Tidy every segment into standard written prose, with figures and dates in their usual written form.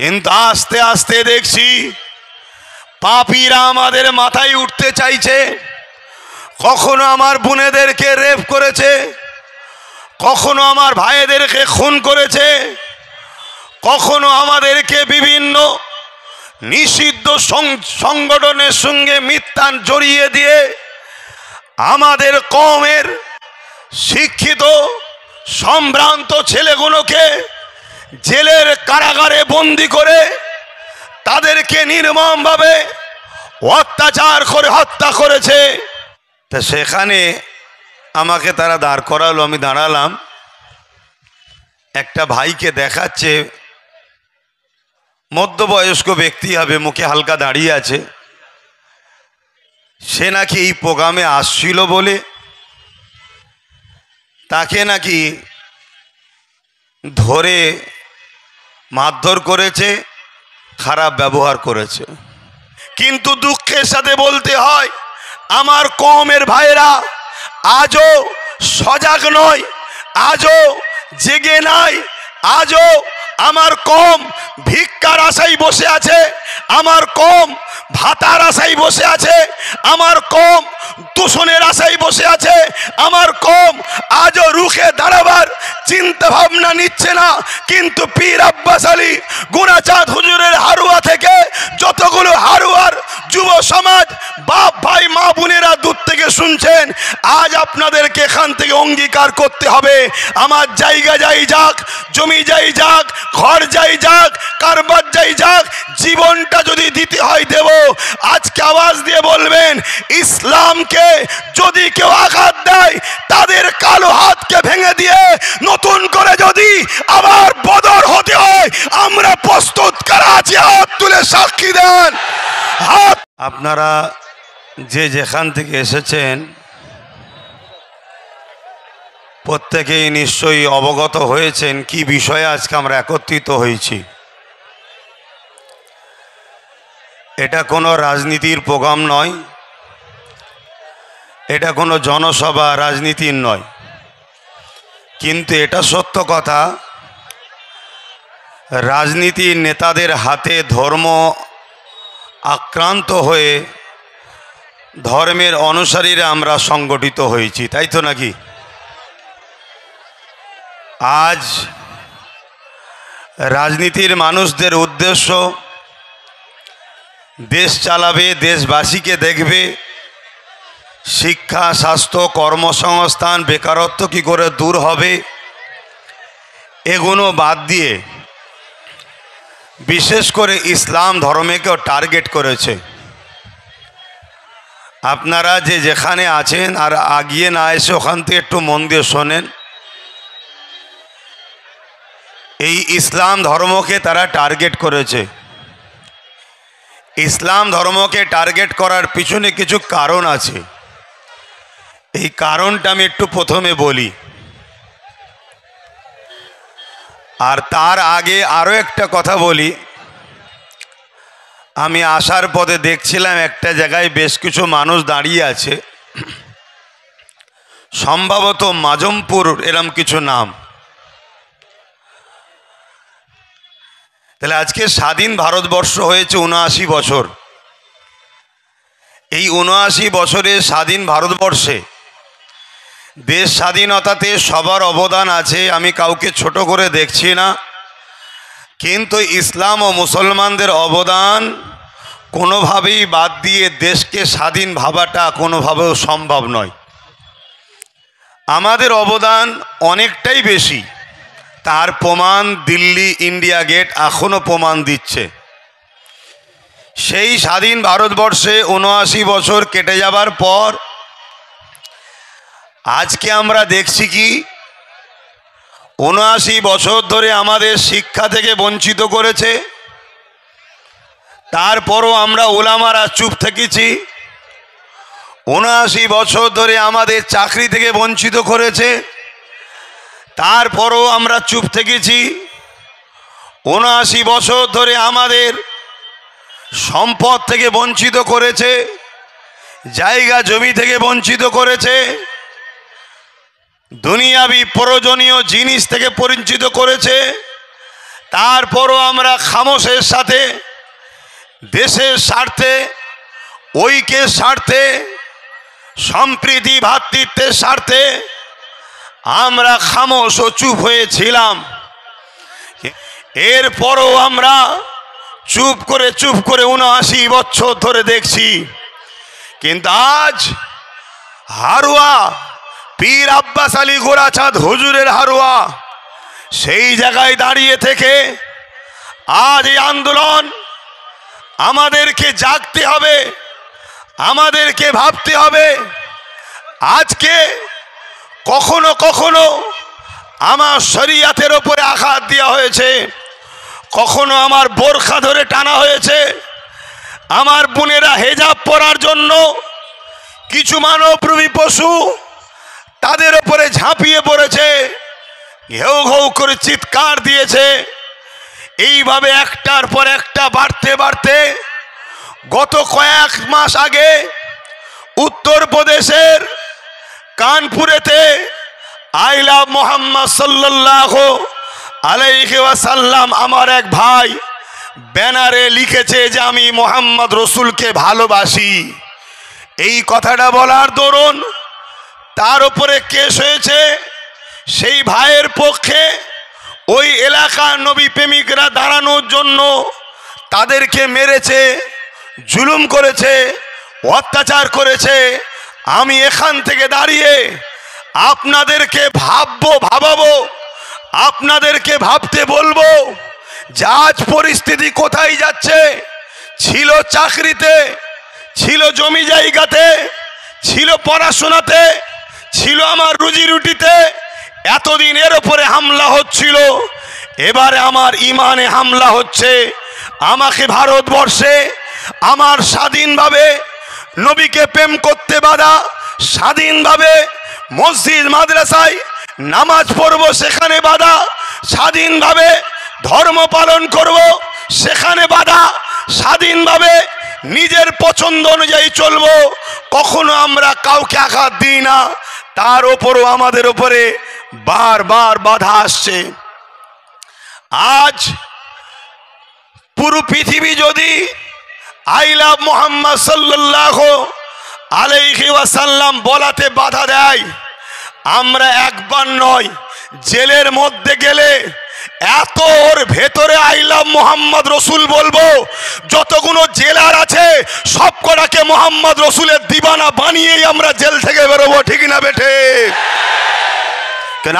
কিন্তু আস্তে আস্তে দেখছি পাপীরা আমাদের মাথায় উঠতে চাইছে। কখনো আমার বোনেদেরকে রেপ করেছে, কখনো আমার ভাইদেরকে খুন করেছে, কখনো আমাদেরকে বিভিন্ন নিষিদ্ধ সংগঠনের সঙ্গে মিথ্যা জড়িয়ে দিয়ে আমাদের কওমের শিক্ষিত সম্ভ্রান্ত ছেলেগুলোকে জেলের কারাগারে বন্দি করে তাদেরকে নির্মমভাবে অত্যাচার করে হত্যা করেছে। তা সেখানে আমাকে তারা দাঁড় করালো, আমি দাঁড়ালাম। একটা ভাইকে দেখাচ্ছে, মধ্যবয়স্ক ব্যক্তি হবে, মুখে হালকা দাঁড়িয়ে আছে। সে নাকি এই প্রোগ্রামে আসছিল বলে তাকে নাকি ধরে মারধর করেছে, খারাপ ব্যবহার করেছে। কিন্তু দুঃখের সাথে বলতে হয়, আমার কওমের ভাইরা আজও সজাগ নয়, আজও জেগে নাই। আজও আমার কওম ভিক্ষার আশায় বসে আছে, আমার কওম ভাতার আশায় বসে আছে, আমার কওম দূষণের আশায় বসে আছে, আমার কওম আজও রুখে দাঁড়াবার চিন্তা ভাবনা নিচ্ছে না। কিন্তু পীর আব্বাস আলী গুনাচাঁদ হুজুরের হারুয়া থেকে যতগুলো হারুয়ার যুব সমাজ, বাপ ভাই মা বোনেরা দূর থেকে শুনছেন, আজ আপনাদেরকে এখান থেকে অঙ্গীকার করতে হবে, আমার জায়গা যাই যাক, জমি যাই যাক, ঘর যাই যাক, কারবার যাই যাক, জীবনটা যদি দিতে হয় দেব। আজকে আওয়াজ দিয়ে বলবেন, ইসলামকে যদি কেউ আঘাত দেয় তাদের কালো হাতকে ভেঙে দিয়ে নতুন করে যদি আবার বদর হতে হয়, আমরা প্রস্তুত করা আছি। হাত তুলে সাক্ষী দেন। হাত। আপনারা যে যেখান থেকে এসেছেন প্রত্যেকেই নিশ্চয়ই অবগত হয়েছেন কি বিষয়ে আজকে আমরা একত্রিত হয়েছি। এটা কোনো রাজনীতির প্রোগ্রাম নয়, এটা কোনো জনসভা রাজনীতির নয়। কিন্তু এটা সত্য কথা, রাজনীতির নেতাদের হাতে ধর্ম আক্রান্ত হয়ে ধর্মের অনুসারীরা আমরা সংগঠিত হয়েছি, তাই তো নাকি? আজ রাজনীতির মানুষদের উদ্দেশ্য দেশ চালাবে, দেশবাসীকে দেখবে, শিক্ষা, স্বাস্থ্য, কর্মসংস্থান, বেকারত্ব কি করে দূর হবে, এগুলো বাদ দিয়ে বিশেষ করে ইসলাম ধর্মকেও টার্গেট করেছে। আপনারা যে যেখানে আছেন আর আগিয়ে না এসে ওখান থেকে একটু মন দিয়ে শোনেন। এই ইসলাম ধর্মকে তারা টার্গেট করেছে। ইসলাম ধর্মকে টার্গেট করার পিছনে কিছু কারণ আছে। এই কারণটা আমি একটু প্রথমে বলি, আর তার আগে আরও একটা কথা বলি। আমি আসার পথে দেখছিলাম একটা জায়গায় বেশ কিছু মানুষ দাঁড়িয়ে আছে, সম্ভবত মাজমপুর এরম কিছু নাম। তাহলে আজকে স্বাধীন ভারতবর্ষ হয়েছে ৭৯ বছর। এই ৭৯ বছরে স্বাধীন ভারতবর্ষে দেশ স্বাধীনতাতে সবার অবদান আছে, আমি কাউকে ছোট করে দেখছি না। কিন্তু ইসলাম ও মুসলমানদের অবদান কোনোভাবেই বাদ দিয়ে দেশকে স্বাধীন ভাবাটা কোনোভাবেও সম্ভব নয়। আমাদের অবদান অনেকটাই বেশি, তার প্রমাণ দিল্লি ইন্ডিয়া গেট এখনও প্রমাণ দিচ্ছে। সেই স্বাধীন ভারতবর্ষে ৭৯ বছর কেটে যাবার পর আজকে আমরা দেখছি কি ৭৯ বছর ধরে আমাদের শিক্ষা থেকে বঞ্চিত করেছে। তারপরও আমরা ওলামারা চুপ থেকেছি। ৭৯ বছর ধরে আমাদের চাকরি থেকে বঞ্চিত করেছে, তারপরও আমরা চুপ থেকেছি। ৭৯ বছর ধরে আমাদের সম্পদ থেকে বঞ্চিত করেছে, জায়গা জমি থেকে বঞ্চিত করেছে, দুনিয়াবি প্রয়োজনীয় জিনিস থেকে বঞ্চিত করেছে। তারপরও আমরা খামোশের সাথে দেশের স্বার্থে, ঐক্যের স্বার্থে, সম্প্রীতি ভ্রাতৃত্বের স্বার্থে আমরা খামোশ ও চুপ হয়েছিলাম। এরপরও আমরা চুপ করে ৭৯ বছর ধরে দেখছি। কিন্তু আজ হারুয়া পীর আব্বাস আলী গোরাচাঁদ হুজুরের হারুয়া সেই জায়গায় দাঁড়িয়ে থেকে আজ এই আন্দোলন আমাদেরকে জাগতে হবে, আমাদেরকে ভাবতে হবে। আজকে কখনো কখনো আমার শরীয়তের ওপরে আঘাত দেওয়া হয়েছে, কখনো আমার বোরখা ধরে টানা হয়েছে, আমার বোনেরা হেজাব পরার জন্য কিছু মানবরূপী পশু তাদের ওপরে ঝাঁপিয়ে পড়েছে, ঘেউ ঘেউ করে চিৎকার দিয়েছে। এইভাবে একটার পর একটা বাড়তে বাড়তে গত কয়েক মাস আগে উত্তরপ্রদেশের কানপুরেতে আই লাভ মোহাম্মদ সাল্লাল্লাহু আলাইহি ওয়াসাল্লাম আমার এক ভাই ব্যানারে লিখেছে যে আমি মোহাম্মদ রসুলকে ভালোবাসি। এই কথাটা বলার দরুন তার উপরে কেস হয়েছে। সেই ভাইয়ের পক্ষে ওই এলাকার নবী প্রেমিকরা দাঁড়ানোর জন্য তাদেরকে মেরেছে, জুলুম করেছে, অত্যাচার করেছে। আমি এখান থেকে দাঁড়িয়ে আপনাদেরকে ভাবাবো, আপনাদেরকে ভাবতে বলবো যে আজ পরিস্থিতি কোথায় যাচ্ছে। ছিল চাকরিতে, ছিল জমি জায়গাতে, ছিল পড়াশোনাতে, ছিল আমার রুজি রুটিতে, এতদিন এর উপরে হামলা হচ্ছিল, এবারে আমার ইমানে হামলা হচ্ছে। আমাকে ভারতবর্ষে আমার স্বাধীনভাবে নবীকে প্রেম করতে বাধা, স্বাধীনভাবে মসজিদ মাদ্রাসায় নামাজ পড়ব সেখানে বাধা, স্বাধীনভাবে ধর্ম পালন করব সেখানে বাধা, স্বাধীনভাবে নিজের পছন্দ অনুযায়ী চলব, কখনো আমরা কাউকে আঘাত দিই না। তার ওপরও আমাদের ওপরে বারবার বাধা আসছে। আজ পুরো পৃথিবী যদি আই লাভ মোহাম্মদ সাল্লাল্লাহু আলাইহি ওয়াসাল্লাম বলাতে বাধা দেয়, আমরা একবার নয় জেলের মধ্যে গেলে এত ওর ভেতরে আই লাভ মোহাম্মদ রসুল বলবো, যতগুলো জেলার আছে সব কটাকে মোহাম্মদ রসুলের দিবানা বানিয়েই আমরা জেল থেকে বেরোবো, ঠিক না বেঠে?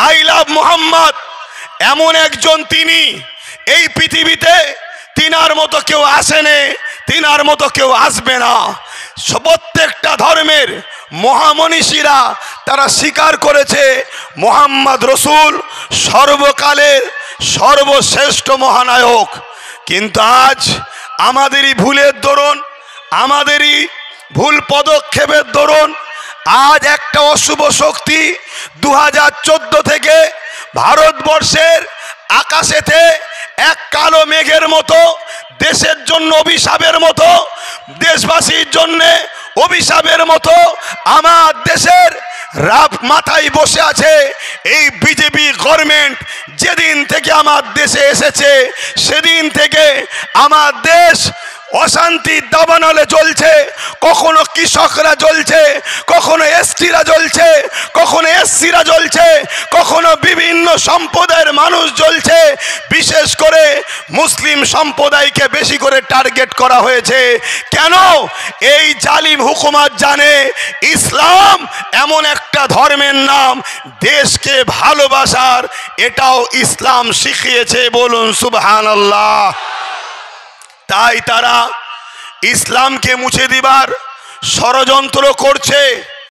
আই লাভ মোহাম্মদ এমন একজন, তিনি এই পৃথিবীতে তিনার মতো কেউ আসেনি, তিনার মতো কেউ আসবে না। প্রত্যেকটা ধর্মের মহামনীষীরা তারা স্বীকার করেছে মোহাম্মদ রসুল সর্বকালের সর্বশ্রেষ্ঠ মহানায়ক। কিন্তু আজ আমাদেরই ভুলের দরুন, আমাদেরই ভুল পদক্ষেপের দরুন আজ একটা অশুভ শক্তি 2014 থেকে ভারতবর্ষের আকাশেতে এক কালো মেঘের মতো, দেশের জন্য অভিশাপের মতো, দেশবাসীর জন্য অভিশাপের মতো আমার দেশের রাব মাথায় বসে আছে। এই বিজেপি গভর্নমেন্ট যেদিন থেকে আমার দেশে এসেছে সেদিন থেকে আমার দেশ অশান্তির দাবানলে জ্বলছে। কখনো কৃষকরা জ্বলছে, কখনো এসটিরা জ্বলছে, কখনো এসসিরা জ্বলছে, কখনো বিভিন্ন সম্প্রদায়ের মানুষ জ্বলছে। বিশেষ করে মুসলিম সম্প্রদায়কে বেশি করে টার্গেট করা হয়েছে। কেন? এই জালিম হুকুমত জানে ইসলাম এমন একটা ধর্মের নাম, দেশকে ভালোবাসার এটাও ইসলাম শিখিয়েছে। বলুন সুবহানাল্লাহ। তাই তারা ইসলামকে মুছে দিবার ষড়যন্ত্র করছে।